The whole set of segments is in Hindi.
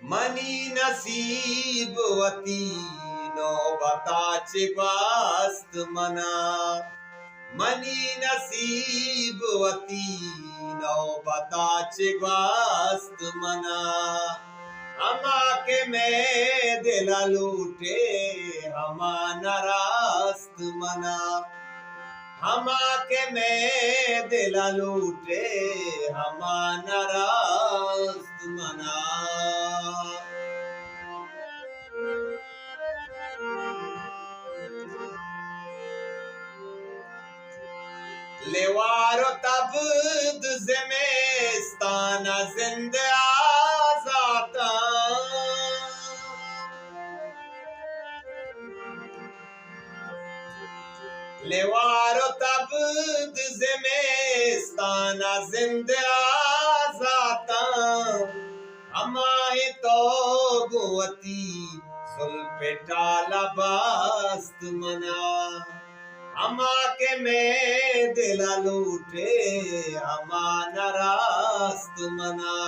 मनी नसीबवती नौबताचे ग्वास्त मना मनी नसीबवती नौबताचे ग्वास्त मना हमा के मैं दिला लूटे हमा नरास्त मना हमा के मैं दिला लूटे हमा नरास्त मना लेवारो तब्द ज़िमिस्तान जिंद आज़ाता लेवारो तब्द ज़िमिस्तान जिंद आज़ाता हमारे तो गुवती जुल्फ़े टाला बास्त मना हमा के मैं दिला लूटे हमा नरास्त मना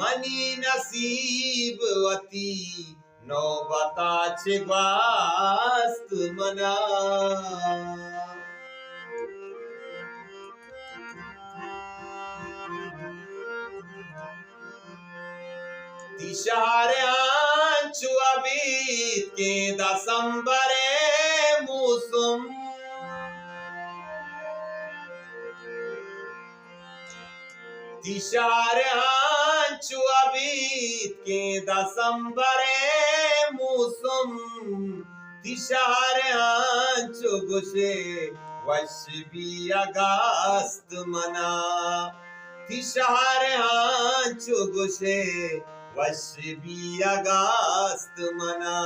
मनी नसीबवती नौबताचे ग्वास्त मना तिशाऱ्यांचु अबीत के दसंबरे मौसम तिशाऱ्यांचु अबीत के दसंबरे मौसम तिशाऱ्यांचु गुशे वशबी अगस्त मना तिशाऱ्यांचु गुशे वशबी अगस्त मना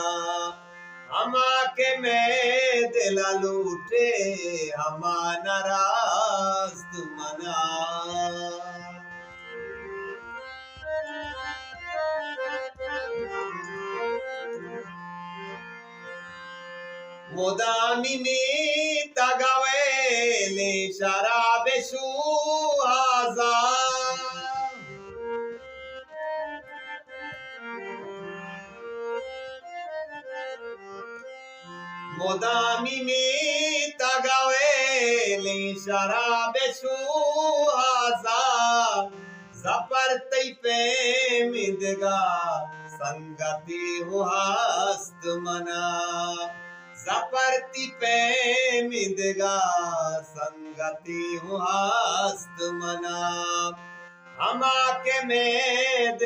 हमा के मैं दिला लूटे हमा नरास्त मना मोदामी में तगवेले शराबे शुहाजा मोदामी में तगवेले शराबे शुहाजा ज़फरती पे मिदगा संगति हुआस्त मना ज़फरती पे मिदगा संगति हुआस्त मना हमा के मैं